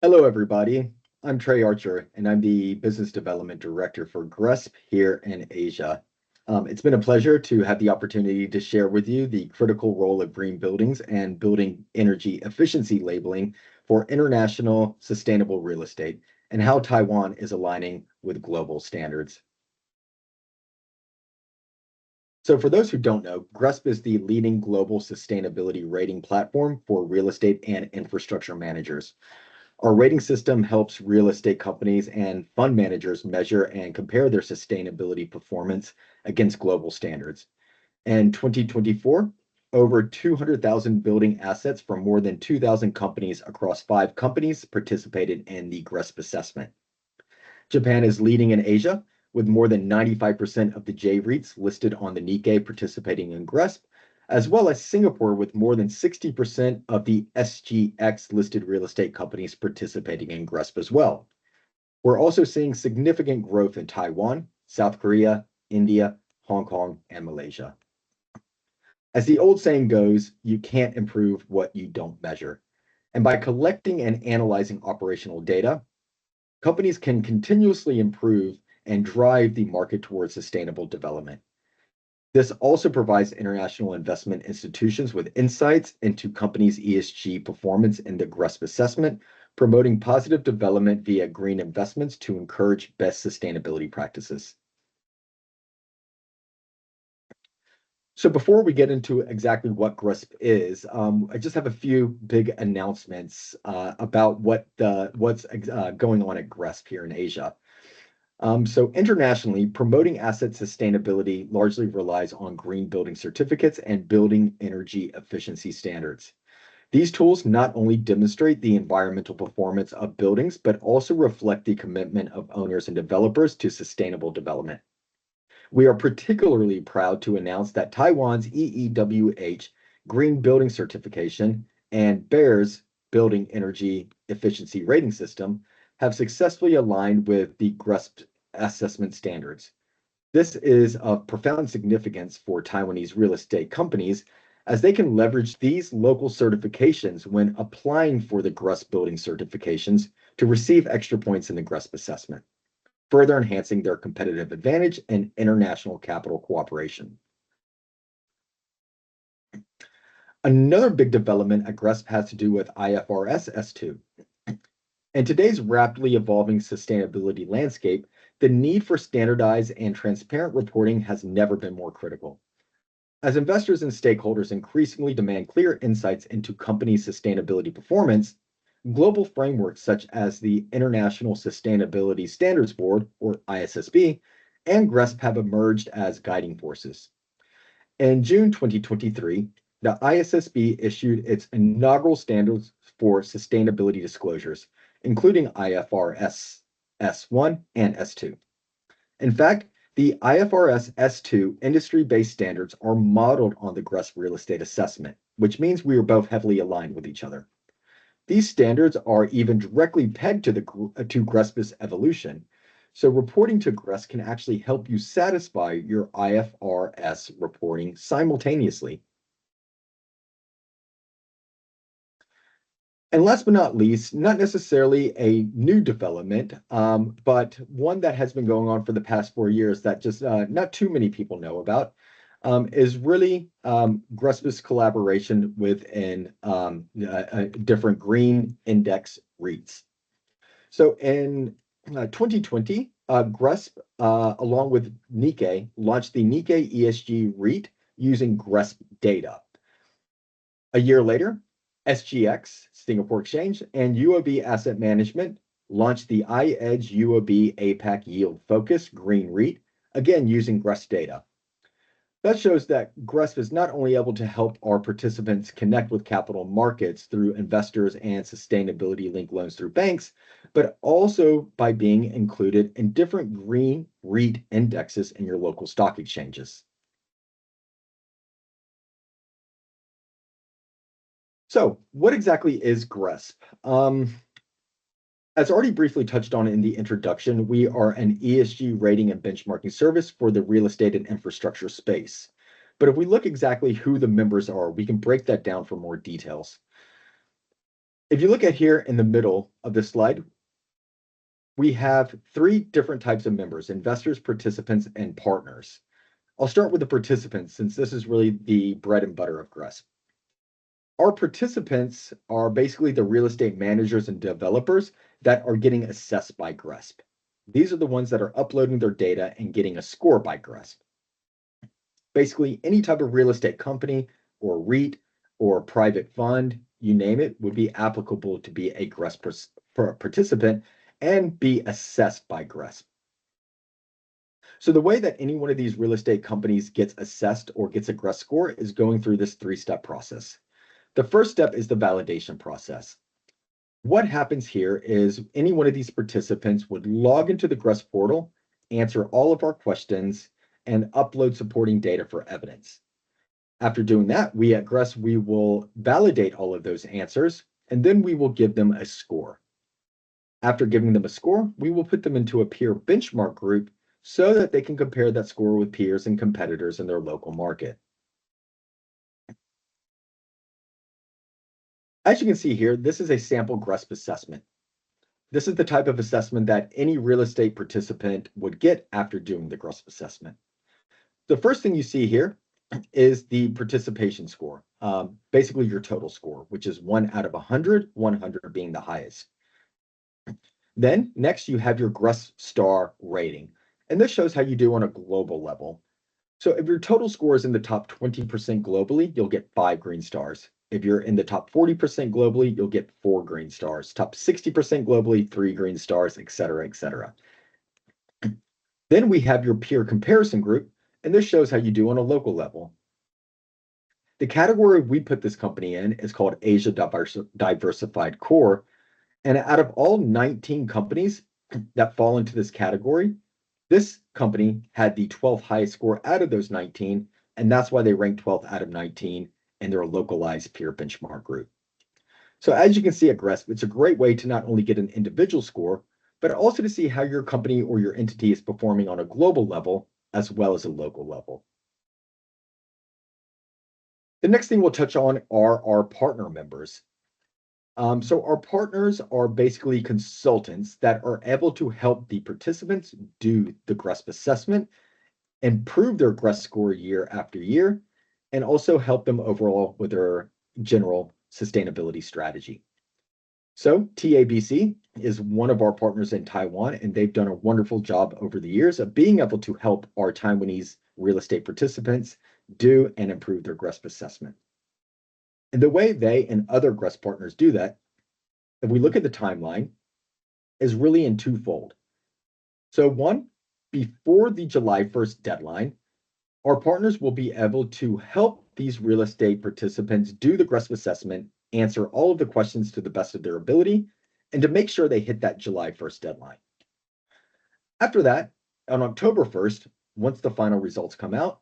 Hello, everybody. I'm Trey Archer, and I'm the Business Development Director for GRESB here in Asia. It's been a pleasure to have the opportunity to share with you the critical role of green buildings and building energy efficiency labeling for international sustainable real estate and how Taiwan is aligning with global standards. So, for those who don't know, GRESB is the leading global sustainability rating platform for real estate and infrastructure managers. Our rating system helps real estate companies and fund managers measure and compare their sustainability performance against global standards. In 2024, over 200,000 building assets from more than 2,000 companies across 5 companies participated in the GRESB assessment. Japan is leading in Asia, with more than 95% of the J-REITs listed on the Nikkei participating in GRESB, as well as Singapore with more than 60% of the SGX listed real estate companies participating in GRESB as well. We're also seeing significant growth in Taiwan, South Korea, India, Hong Kong, and Malaysia. As the old saying goes, you can't improve what you don't measure. And by collecting and analyzing operational data, companies can continuously improve and drive the market towards sustainable development. This also provides international investment institutions with insights into companies' ESG performance in the GRESB assessment, promoting positive development via green investments to encourage best sustainability practices. So before we get into exactly what GRESB is, I just have a few big announcements about what's going on at GRESB here in Asia. So internationally, promoting asset sustainability largely relies on green building certificates and building energy efficiency standards. These tools not only demonstrate the environmental performance of buildings, but also reflect the commitment of owners and developers to sustainable development. We are particularly proud to announce that Taiwan's EEWH Green Building Certification and BEAR's Building Energy Efficiency Rating System have successfully aligned with the GRESB assessment standards. This is of profound significance for Taiwanese real estate companies as they can leverage these local certifications when applying for the GRESB building certifications to receive extra points in the GRESB assessment, further enhancing their competitive advantage and international capital cooperation. Another big development at GRESB has to do with IFRS S2. In today's rapidly evolving sustainability landscape, the need for standardized and transparent reporting has never been more critical. As investors and stakeholders increasingly demand clear insights into companies' sustainability performance, global frameworks such as the International Sustainability Standards Board, or ISSB, and GRESB have emerged as guiding forces. In June 2023, the ISSB issued its inaugural standards for sustainability disclosures, including IFRS S1 and S2. In fact, the IFRS S2 industry-based standards are modeled on the GRESB real estate assessment, which means we are both heavily aligned with each other. These standards are even directly pegged to GRESB's evolution, so reporting to GRESB can actually help you satisfy your IFRS reporting simultaneously. And last but not least, not necessarily a new development, but one that has been going on for the past 4 years that just not too many people know about, is really GRESB's collaboration within different green index REITs. So in 2020, GRESB, along with Nikkei, launched the Nikkei ESG REIT using GRESB data. A year later, SGX, Singapore Exchange, and UOB Asset Management launched the iEdge UOB APAC Yield Focus Green REIT, again using GRESB data. That shows that GRESB is not only able to help our participants connect with capital markets through investors and sustainability-linked loans through banks, but also by being included in different green REIT indexes in your local stock exchanges. So, what exactly is GRESB? As already briefly touched on in the introduction, we are an ESG rating and benchmarking service for the real estate and infrastructure space. But if we look exactly who the members are, we can break that down for more details. If you look at here in the middle of this slide, we have three different types of members: investors, participants, and partners. I'll start with the participants since this is really the bread and butter of GRESB. Our participants are basically the real estate managers and developers that are getting assessed by GRESB. These are the ones that are uploading their data and getting a score by GRESB. Basically, any type of real estate company or REIT or private fund, you name it, would be applicable to be a GRESB participant and be assessed by GRESB. So the way that any one of these real estate companies gets assessed or gets a GRESB score is going through this three-step process. The first step is the validation process. What happens here is any one of these participants would log into the GRESB portal, answer all of our questions, and upload supporting data for evidence. After doing that, we at GRESB, we will validate all of those answers, and then we will give them a score. After giving them a score, we will put them into a peer benchmark group so that they can compare that score with peers and competitors in their local market. As you can see here, this is a sample GRESB assessment. This is the type of assessment that any real estate participant would get after doing the GRESB assessment. The first thing you see here is the participation score, basically your total score, which is 1 out of 100, 100 being the highest. Then next you have your GRESB star rating, and this shows how you do on a global level. So if your total score is in the top 20% globally, you'll get 5 green stars. If you're in the top 40% globally, you'll get 4 green stars. Top 60% globally, 3 green stars, et cetera, et cetera. Then we have your peer comparison group, and this shows how you do on a local level. The category we put this company in is called Asia Diversified Core, and out of all 19 companies that fall into this category, this company had the 12th highest score out of those 19, and that's why they ranked 12th out of 19 in their localized peer benchmark group. So as you can see at GRESB, it's a great way to not only get an individual score, but also to see how your company or your entity is performing on a global level as well as a local level. The next thing we'll touch on are our partner members. So our partners are basically consultants that are able to help the participants do the GRESB assessment, improve their GRESB score year after year, and also help them overall with their general sustainability strategy. So TABC is one of our partners in Taiwan, and they've done a wonderful job over the years of being able to help our Taiwanese real estate participants do and improve their GRESB assessment. And the way they and other GRESB partners do that, if we look at the timeline, is really in twofold. So one, before the July 1st deadline, our partners will be able to help these real estate participants do the GRESB assessment, answer all of the questions to the best of their ability, and to make sure they hit that July 1st deadline. After that, on October 1st, once the final results come out,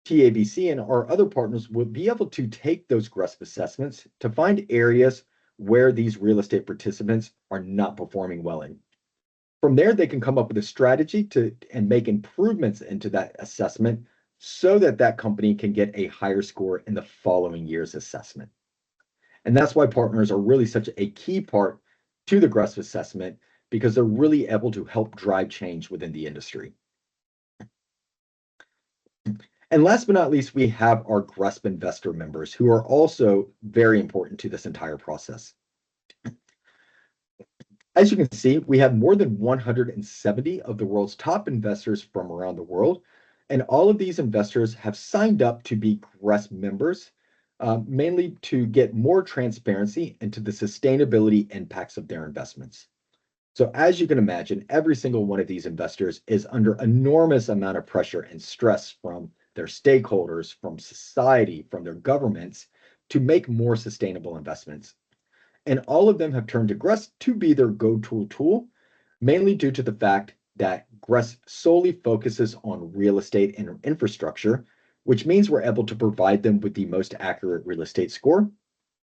TABC and our other partners will be able to take those GRESB assessments to find areas where these real estate participants are not performing well in. From there, they can come up with a strategy and make improvements into that assessment so that that company can get a higher score in the following year's assessment. And that's why partners are really such a key part to the GRESB assessment, because they're really able to help drive change within the industry. And last but not least, we have our GRESB investor members, who are also very important to this entire process. As you can see, we have more than 170 of the world's top investors from around the world, and all of these investors have signed up to be GRESB members, mainly to get more transparency into the sustainability impacts of their investments. So as you can imagine, every single one of these investors is under enormous amount of pressure and stress from their stakeholders, from society, from their governments to make more sustainable investments. And all of them have turned to GRESB to be their go-to tool, mainly due to the fact that GRESB solely focuses on real estate and infrastructure, which means we're able to provide them with the most accurate real estate score.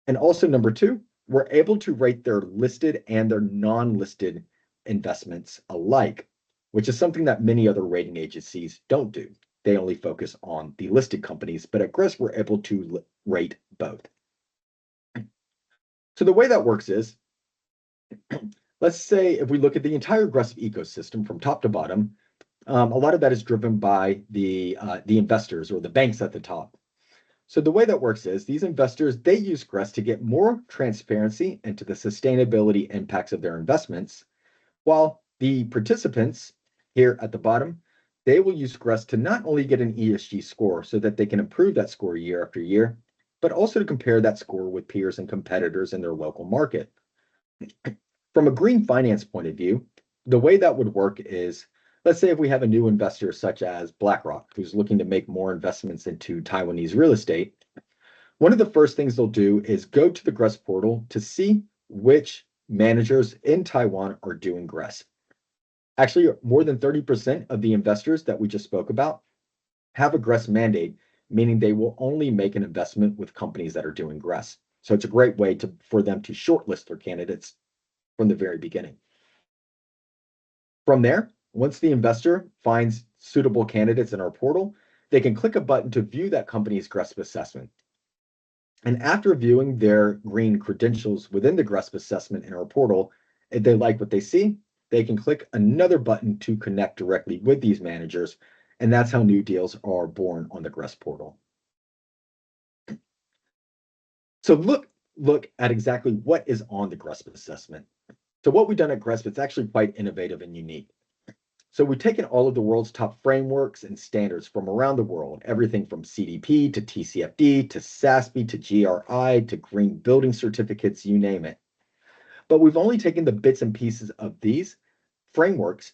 And also, number two, we're able to rate their listed and their non-listed investments alike, which is something that many other rating agencies don't do. They only focus on the listed companies, but at GRESB, we're able to rate both. So the way that works is, let's say if we look at the entire GRESB ecosystem from top to bottom, a lot of that is driven by the investors or the banks at the top. So the way that works is these investors, they use GRESB to get more transparency into the sustainability impacts of their investments, while the participants here at the bottom, they will use GRESB to not only get an ESG score so that they can improve that score year after year, but also to compare that score with peers and competitors in their local market. From a green finance point of view, the way that would work is, let's say if we have a new investor such as BlackRock, who's looking to make more investments into Taiwanese real estate, one of the first things they'll do is go to the GRESB portal to see which managers in Taiwan are doing GRESB. Actually, more than 30% of the investors that we just spoke about have a GRESB mandate, meaning they will only make an investment with companies that are doing GRESB. So it's a great way for them to shortlist their candidates from the very beginning. From there, once the investor finds suitable candidates in our portal, they can click a button to view that company's GRESB assessment. And after viewing their green credentials within the GRESB assessment in our portal, if they like what they see, they can click another button to connect directly with these managers. And that's how new deals are born on the GRESB portal. So look at exactly what is on the GRESB assessment. So what we've done at GRESB, it's actually quite innovative and unique. So we've taken all of the world's top frameworks and standards from around the world, everything from CDP to TCFD to SASB to GRI to green building certificates, you name it. But we've only taken the bits and pieces of these frameworks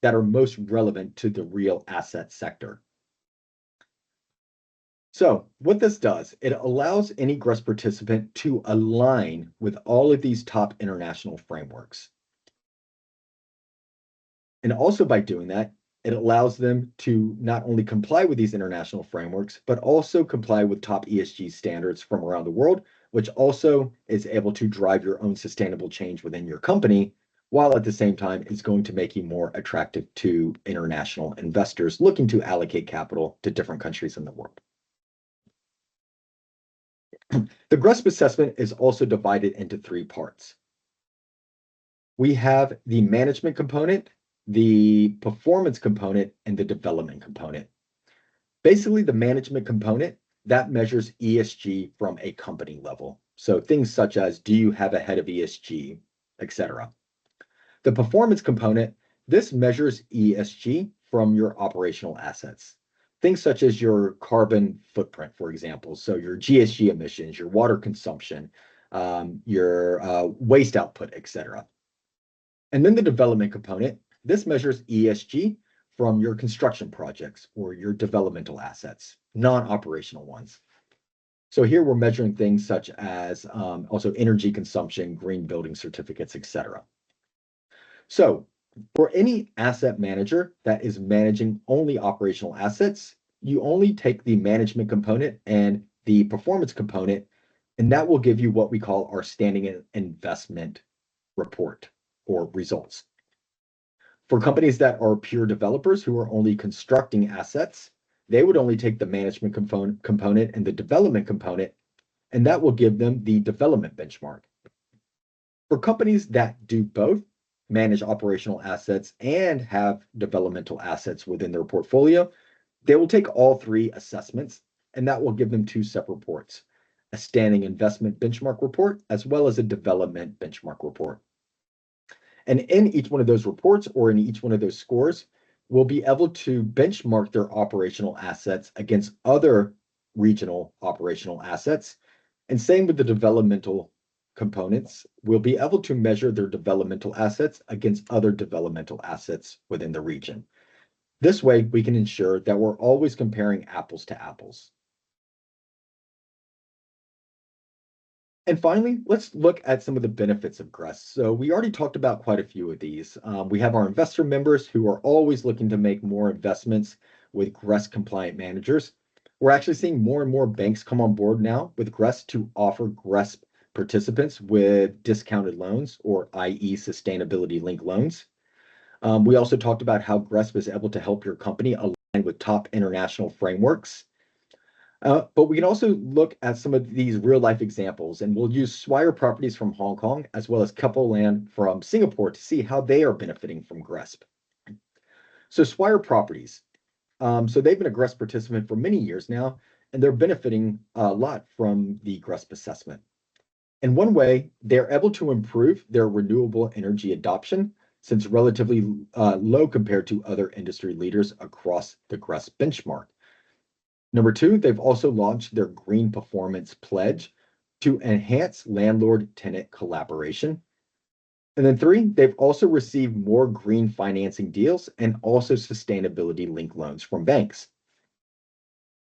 that are most relevant to the real asset sector. So what this does, it allows any GRESB participant to align with all of these top international frameworks. And also by doing that, it allows them to not only comply with these international frameworks, but also comply with top ESG standards from around the world, which also is able to drive your own sustainable change within your company, while at the same time is going to make you more attractive to international investors looking to allocate capital to different countries in the world. The GRESB assessment is also divided into three parts. We have the management component, the performance component, and the development component. Basically, the management component, that measures ESG from a company level. So things such as, do you have a head of ESG, etc. The performance component, this measures ESG from your operational assets. Things such as your carbon footprint, for example. So your GHG emissions, your water consumption, your waste output, etc. And then the development component, this measures ESG from your construction projects or your developmental assets, non-operational ones. So here we're measuring things such as also energy consumption, green building certificates, etc. So for any asset manager that is managing only operational assets, you only take the management component and the performance component, and that will give you what we call our standing investment report or results. For companies that are pure developers who are only constructing assets, they would only take the management component and the development component, and that will give them the development benchmark. For companies that do both, manage operational assets and have developmental assets within their portfolio, they will take all three assessments, and that will give them two separate reports, a standing investment benchmark report, as well as a development benchmark report. And in each one of those reports or in each one of those scores, we'll be able to benchmark their operational assets against other regional operational assets. And same with the developmental components, we'll be able to measure their developmental assets against other developmental assets within the region. This way, we can ensure that we're always comparing apples to apples. And finally, let's look at some of the benefits of GRESB. So we already talked about quite a few of these. We have our investor members who are always looking to make more investments with GRESB compliant managers. We're actually seeing more and more banks come on board now with GRESB to offer GRESB participants with discounted loans, or i.e. sustainability linked loans. We also talked about how GRESB is able to help your company align with top international frameworks. But we can also look at some of these real life examples, and we'll use Swire Properties from Hong Kong as well as Keppel Land from Singapore to see how they are benefiting from GRESB. So Swire Properties, so they've been a GRESB participant for many years now, and they're benefiting a lot from the GRESB assessment. In one way, they're able to improve their renewable energy adoption since relatively low compared to other industry leaders across the GRESB benchmark. Number two, they've also launched their Green Performance Pledge to enhance landlord-tenant collaboration. And then three, they've also received more green financing deals and also sustainability-linked loans from banks.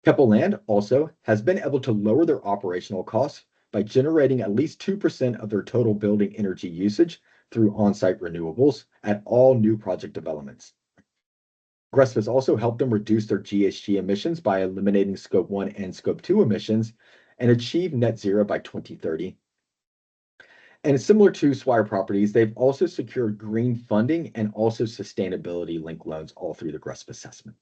Keppel Land also has been able to lower their operational costs by generating at least 2% of their total building energy usage through on-site renewables at all new project developments. GRESB has also helped them reduce their GHG emissions by eliminating Scope 1 and Scope 2 emissions and achieve net zero by 2030. And similar to Swire Properties, they've also secured green funding and also sustainability linked loans all through the GRESB assessment.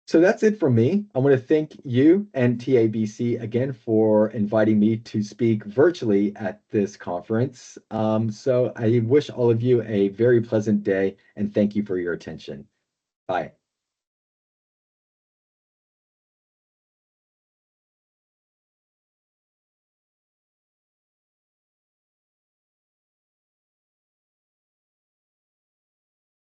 So that's it from me. I want to thank you and TABC again for inviting me to speak virtually at this conference. So I wish all of you a very pleasant day and thank you for your attention. Bye.